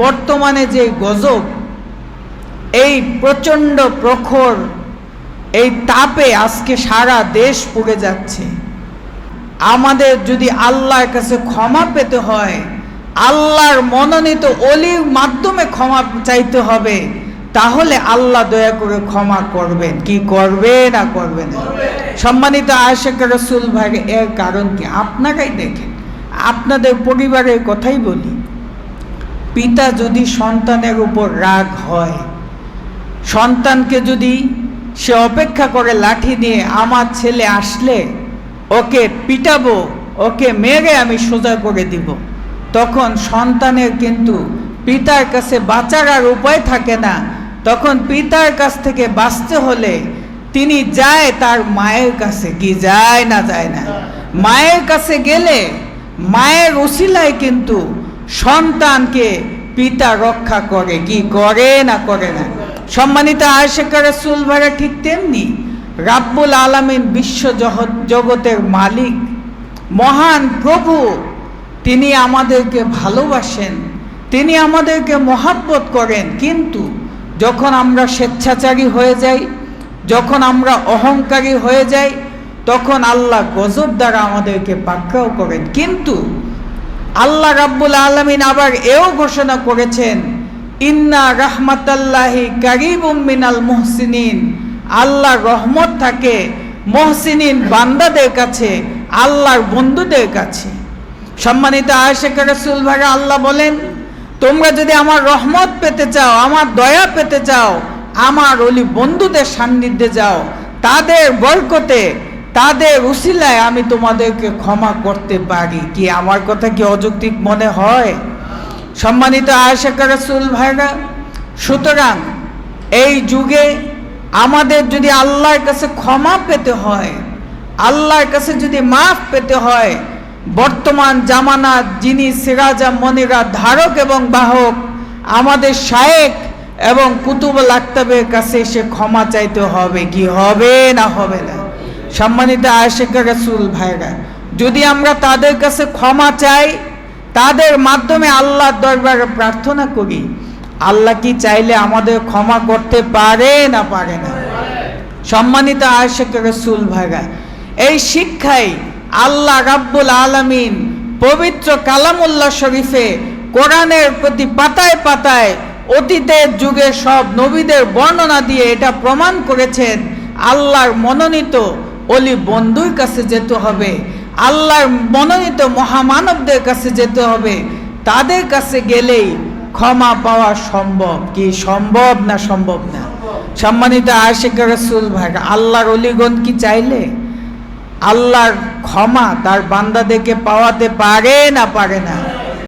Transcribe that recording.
বর্তমানে যে গজব, এই প্রচণ্ড প্রখর এই তাপে আজকে সারা দেশ পুড়ে যাচ্ছে। আমাদের যদি আল্লাহর কাছে ক্ষমা পেতে হয়, আল্লাহর মনোনীত ওলির মাধ্যমে ক্ষমা চাইতে হবে, তাহলে আল্লাহ দয়া করে ক্ষমা করবেন। কি করবে না করবে না? সম্মানিত আশিক রাসূল ভাই, এর কারণ কি? আপনারাই দেখেন, আপনাদের পরিবারের কথাই বলি। পিতা যদি সন্তানের উপর রাগ হয়, সন্তানকে যদি সে অপেক্ষা করে লাঠি নিয়ে, আমার ছেলে আসলে ওকে পিটাবো, ওকে মেরে আমি সোজা করে দিব, তখন সন্তানের কিন্তু পিতার কাছে বাঁচার আর উপায় থাকে না। তখন পিতার কাছ থেকে বাঁচতে হলে তিনি যায় তার মায়ের কাছে। কি যায় না? যায় না? মায়ের কাছে গেলে মায়ের উসিলায় কিন্তু সন্তানকে পিতা রক্ষা করে। কি করে না করে না? সম্মানিত আশিক রাসূল ভাইরা, ঠিক তেমনি রাব্বুল আলামিন, বিশ্ব জগতের মালিক, মহান প্রভু, তিনি আমাদেরকে ভালোবাসেন, তিনি আমাদেরকে মহাব্বত করেন। কিন্তু যখন আমরা স্বেচ্ছাচারী হয়ে যাই, যখন আমরা অহংকারী হয়ে যাই, তখন আল্লাহ গজব দ্বারা আমাদেরকে পাকড়াও করেন। কিন্তু আল্লাহ রাব্বুল আলামিন আবার এও ঘোষণা করেছেন, ইন্না রাহমাতাল্লাহি কারিবুম মিনাল মুহসিনিন। আল্লাহর রহমত থাকে মুহসিনিন বান্দাদের কাছে, আল্লাহর বন্ধুদের কাছে। সম্মানিত আশিক রাসূল ভাইরা, আল্লাহ বলেন, তোমরা যদি আমার রহমত পেতে চাও, আমার দয়া পেতে চাও, আমার ওলি বন্ধুদের সান্নিধ্যে যাও, তাদের বরকতে, তাদের উসিলায় আমি তোমাদেরকে ক্ষমা করতে পারি। কি আমার কথা কি অযৌক্তিক মনে হয়? সম্মানিত আশিক রাসূল ভাইরা, সুতরাং এই যুগে আমাদের যদি আল্লাহর কাছে ক্ষমা পেতে হয়, আল্লাহর কাছে যদি মাফ পেতে হয়, বর্তমান জামানার যিনি সিরাজা মনিরা ধারক এবং বাহক, আমাদের শায়েখ এবং কুতুবুল আকতাবের কাছে এসে ক্ষমা চাইতে হবে। কি হবে না? হবে না? সম্মানিত আশিক রাসূল ভাইরা, যদি আমরা তাদের কাছে ক্ষমা চাই, তাদের মাধ্যমে আল্লাহর দরবারে প্রার্থনা করি, আল্লাহ কি চাইলে আমাদের ক্ষমা করতে পারে না পারে না? সম্মানিত আশিক রাসূল ভাইরা, এই শিক্ষাই আল্লাহ রাব্বুল আলামিন পবিত্র কালামুল্লাহ শরীফে, কোরআনের প্রতি পাতায় পাতায় অতীতের যুগে সব নবীদের বর্ণনা দিয়ে এটা প্রমাণ করেছেন। আল্লাহর মনোনীত অলি বন্ধুর কাছে যেতে হবে, আল্লাহর মনোনীত মহামানবদের কাছে যেতে হবে, তাদের কাছে গেলেই ক্ষমা পাওয়া সম্ভব। কি সম্ভব না? সম্ভব না? সম্মানিত আশিক রাসূল ভাইরা, আল্লাহর অলিগণ কি চাইলে আল্লাহর ক্ষমা তার বান্দাদেরকে পাওয়াতে পারে না পারে না?